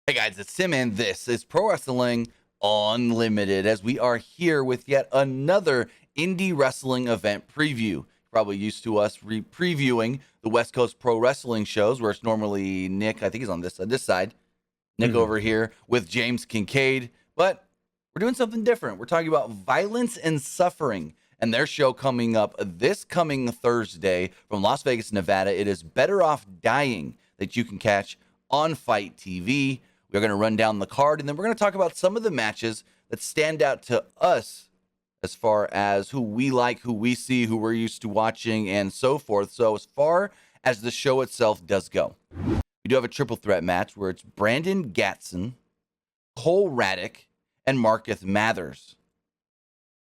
Hey guys, it's Tim, and this is Pro Wrestling Unlimited as we are here with yet another indie wrestling event preview. You're probably used to us previewing the West Coast Pro Wrestling shows where it's normally Nick, I think he's on this side, Nick over here with James Kincaid, but we're doing something different. We're talking about Violence and Suffering and their show coming up this coming Thursday from Las Vegas, Nevada. It is Better Off Dying that you can catch on Fight TV. We're going to run down the card, and then we're going to talk about some of the matches that stand out to us as far as who we like, who we see, who we're used to watching, and so forth. So as far as the show itself does go, we do have a triple threat match where it's Brandon Gatson, Cole Raddick, and Marcus Mathers.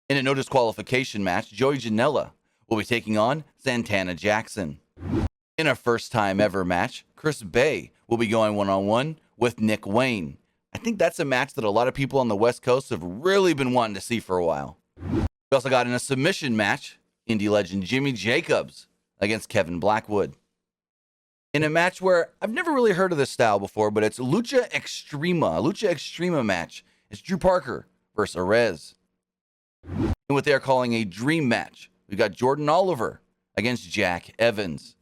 In a no disqualification match, Joey Janela will be taking on Santana Jackson. In a first time ever match, Chris Bay will be going one-on-one with Nick Wayne. I think that's a match that a lot of people on the West Coast have really been wanting to see for a while. We also got in a submission match, indie legend Jimmy Jacobs against Kevin Blackwood. In a match where I've never really heard of this style before, but it's Lucha Extrema. A Lucha Extrema match. It's Drew Parker versus Arez. And what they're calling a dream match, we got Jordan Oliver against Jack Evans.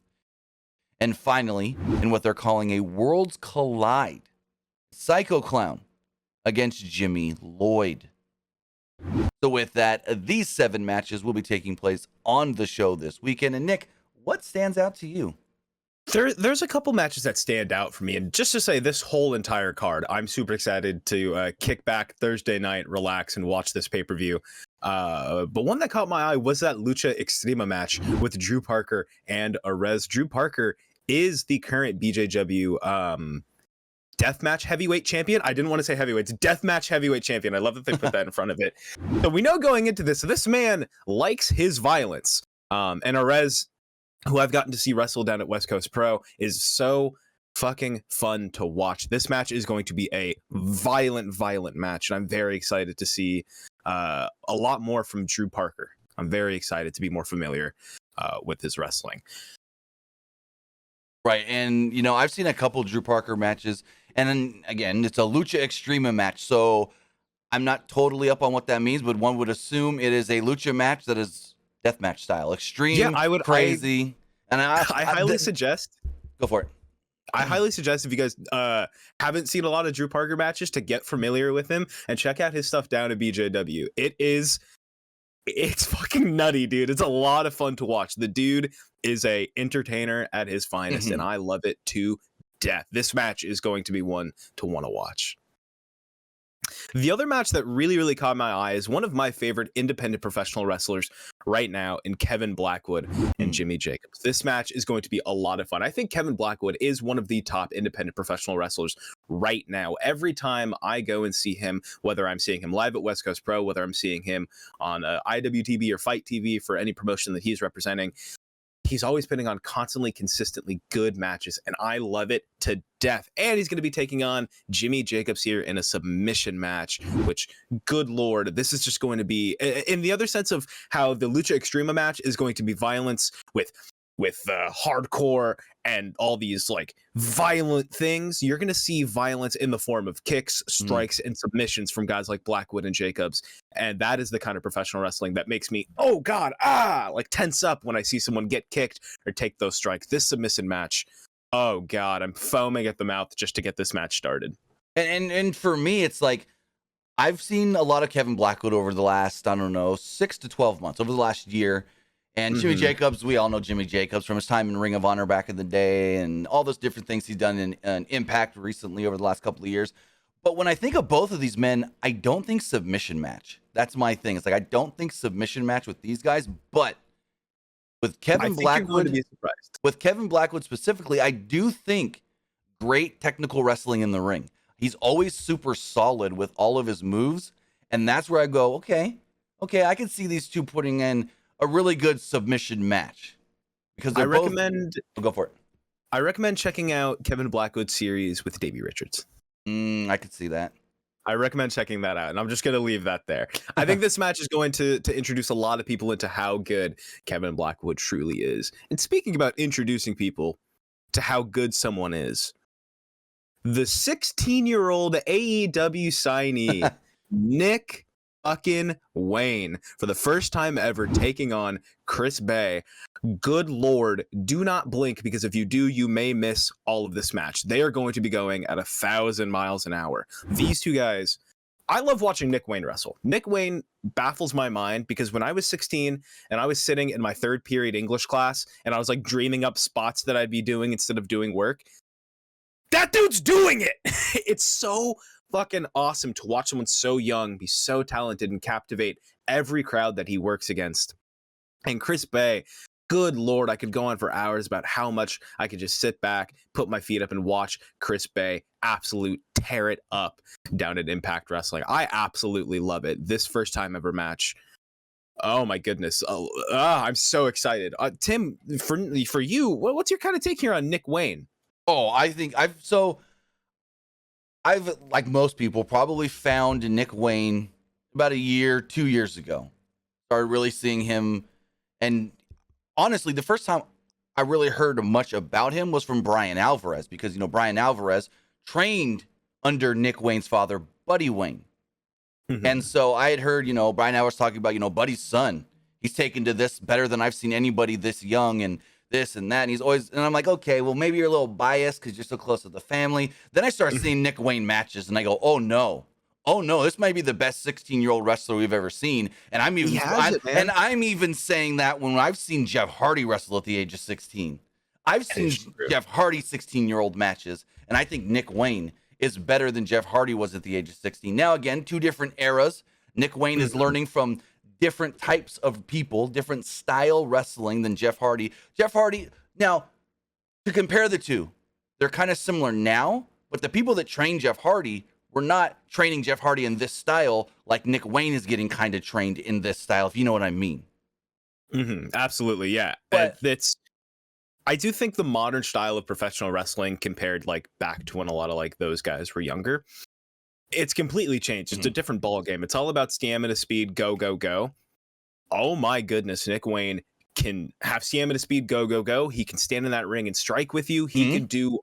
And finally, in what they're calling a Worlds Collide, Psycho Clown against Jimmy Lloyd. So with that, these 7 matches will be taking place on the show this weekend. And Nick, what stands out to you? There's a couple matches that stand out for me. And just to say, this whole entire card, I'm super excited to kick back Thursday night, relax, and watch this pay-per-view. But one that caught my eye was that Lucha Extrema match with Drew Parker and Arez. Drew Parker is the current BJW deathmatch heavyweight champion. I didn't want to say heavyweight. It's deathmatch heavyweight champion. I love that they put that in front of it. So we know going into this, so this man likes his violence. And Arez, who I've gotten to see wrestle down at West Coast Pro, is so fucking fun to watch. This match is going to be a violent match, and I'm very excited to see a lot more from Drew Parker. I'm very excited to be more familiar with his wrestling. Right, and you know, I've seen a couple Drew Parker matches, and then again, it's a Lucha Extrema match, so I'm not totally up on what that means, but one would assume it is a Lucha match that is deathmatch style, extreme, crazy. And I highly suggest. Go for it. I highly suggest if you guys haven't seen a lot of Drew Parker matches to get familiar with him and check out his stuff down at BJW. It's fucking nutty, dude. It's a lot of fun to watch. The dude is a entertainer at his finest, and I love it to death. This match is going to be one to want to watch. The other match that really caught my eye is one of my favorite independent professional wrestlers right now in Kevin Blackwood and Jimmy Jacobs. This match is going to be a lot of fun. I think Kevin Blackwood is one of the top independent professional wrestlers right now. Every time I go and see him, whether I'm seeing him live at West Coast Pro, whether I'm seeing him on IWTV or Fight TV for any promotion that he's representing, he's always putting on constantly, consistently good matches, and I love it to death. And he's going to be taking on Jimmy Jacobs here in a submission match, which, good Lord, this is just going to be, in the other sense of how the Lucha Extrema match is going to be violence with hardcore and all these like violent things, you're going to see violence in the form of kicks, strikes, and submissions from guys like Blackwood and Jacobs. And that is the kind of professional wrestling that makes me, oh God, like tense up when I see someone get kicked or take those strikes. This submission match, oh God, I'm foaming at the mouth just to get this match started. And for me, it's like, I've seen a lot of Kevin Blackwood over the last, 6 to 12 months, over the last year. And Jimmy Jacobs, we all know Jimmy Jacobs from his time in Ring of Honor back in the day and all those different things he's done in Impact recently over the last couple of years. But when I think of both of these men, I don't think submission match. That's my thing. It's like, I don't think submission match with these guys, but with Kevin Blackwood, with Kevin Blackwood specifically, I do think great technical wrestling in the ring. He's always super solid with all of his moves. And that's where I go, okay, I can see these two putting in a really good submission match, because I recommend go for it. I recommend checking out Kevin Blackwood's series with Davey Richards. I could see that. I recommend checking that out, and I'm just going to leave that there. I think this match is going to introduce a lot of people into how good Kevin Blackwood truly is. And speaking about introducing people to how good someone is, the 16-year-old AEW signee, Nick fucking Wayne, for the first time ever taking on Chris Bay. Good Lord, do not blink, because if you do, you may miss all of this match. They are going to be going at 1,000 miles an hour. These two guys, I love watching Nick Wayne wrestle. Nick Wayne baffles my mind, because when I was 16 and I was sitting in my third period English class and I was like dreaming up spots that I'd be doing instead of doing work, that dude's doing it. It's so fucking awesome to watch someone so young be so talented and captivate every crowd that he works against. And Chris Bay, good Lord, I could go on for hours about how much I could just sit back, put my feet up, and watch Chris Bay absolute tear it up down at Impact Wrestling. I absolutely love it. This first time ever match. Oh my goodness. I'm so excited. Tim, for you, what's your kind of take here on Nick Wayne? Oh, I think I've like most people probably found Nick Wayne about 2 years ago. Started really seeing him, and honestly, the first time I really heard much about him was from Brian Alvarez, because Brian Alvarez trained under Nick Wayne's father, Buddy Wayne. Mm-hmm. And so I had heard, Brian Alvarez talking about, Buddy's son. He's taken to this better than I've seen anybody this young, and this and that. And I'm like, okay, well, maybe you're a little biased because you're so close to the family. Then I start seeing Nick Wayne matches, and I go, oh no, this might be the best 16-year-old wrestler we've ever seen. And I'm even saying that when I've seen Jeff Hardy wrestle at the age of 16. I've seen Jeff Hardy 16-year-old matches, and I think Nick Wayne is better than Jeff Hardy was at the age of 16. Now, again, two different eras. Nick Wayne is learning from different types of people, different style wrestling than Jeff Hardy. Jeff Hardy, now, to compare the two, they're kind of similar now, but the people that trained Jeff Hardy were not training Jeff Hardy in this style like Nick Wayne is getting kind of trained in this style, if you know what I mean. Mm-hmm. Absolutely, yeah. But I do think the modern style of professional wrestling, compared like back to when a lot of like those guys were younger, it's completely changed. It's a different ball game. It's all about stamina, speed, go, go, go. Oh my goodness, Nick Wayne can have stamina, speed, go, go, go. He can stand in that ring and strike with you. He can do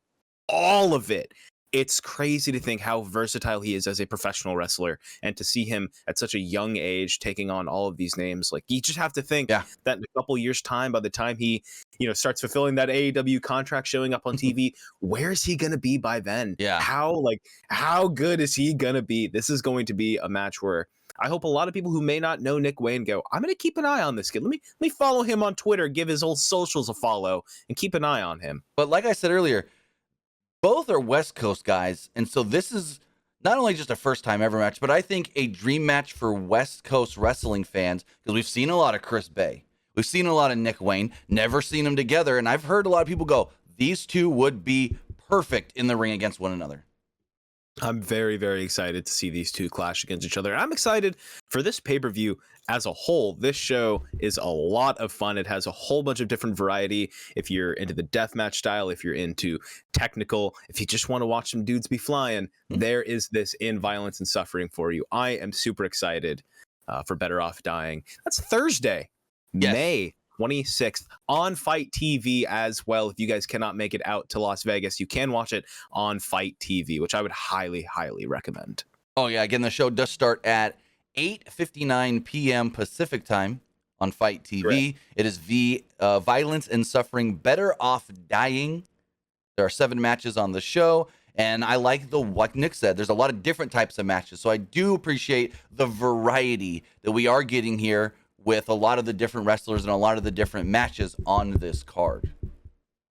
all of it. It's crazy to think how versatile he is as a professional wrestler, and to see him at such a young age taking on all of these names. Like, you just have to think that in a couple years' time, by the time he, starts fulfilling that AEW contract, showing up on TV, where's he gonna be by then? Yeah. How good is he gonna be? This is going to be a match where I hope a lot of people who may not know Nick Wayne go, I'm gonna keep an eye on this kid. Let me follow him on Twitter, give his old socials a follow, and keep an eye on him. But like I said earlier, both are West Coast guys, and so this is not only just a first-time ever match, but I think a dream match for West Coast wrestling fans, because we've seen a lot of Chris Bay. We've seen a lot of Nick Wayne, never seen them together, and I've heard a lot of people go, these two would be perfect in the ring against one another. I'm very, very excited to see these two clash against each other. I'm excited for this pay-per-view as a whole. This show is a lot of fun. It has a whole bunch of different variety. If you're into the deathmatch style, if you're into technical, if you just want to watch some dudes be flying, there is this in Violence and Suffering for you. I am super excited for Better Off Dying. That's Thursday, May 26th on Fight TV as well. If you guys cannot make it out to Las Vegas, you can watch it on Fight TV, which I would highly, highly recommend. Oh, yeah. Again, the show does start at 8:59 p.m. Pacific time on Fight TV. Correct. It is Violence and Suffering, Better Off Dying. There are 7 matches on the show, and I like like Nick said, there's a lot of different types of matches, so I do appreciate the variety that we are getting here with a lot of the different wrestlers and a lot of the different matches on this card.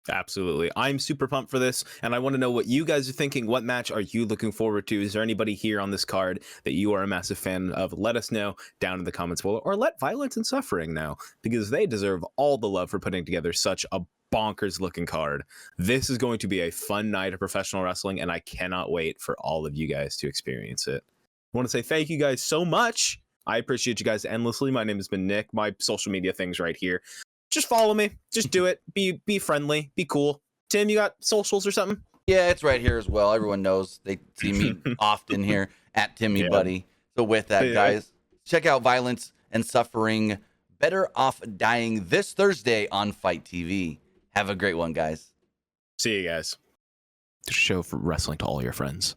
Absolutely. I'm super pumped for this, and I want to know what you guys are thinking. What match are you looking forward to? Is there anybody here on this card that you are a massive fan of? Let us know down in the comments below, or let Violence and Suffering know, because they deserve all the love for putting together such a bonkers looking card. This is going to be a fun night of professional wrestling, and I cannot wait for all of you guys to experience it. I want to say thank you guys so much. I appreciate you guys endlessly. My name has been Nick. My social media thing's right here. Just follow me. Just do it. Be friendly. Be cool. Tim, you got socials or something? Yeah, it's right here as well. Everyone knows. They see me often here at Timmy Buddy. So with that, guys, check out Violence and Suffering, Better Off Dying this Thursday on Fight TV. Have a great one, guys. See you guys. show for wrestling to all your friends.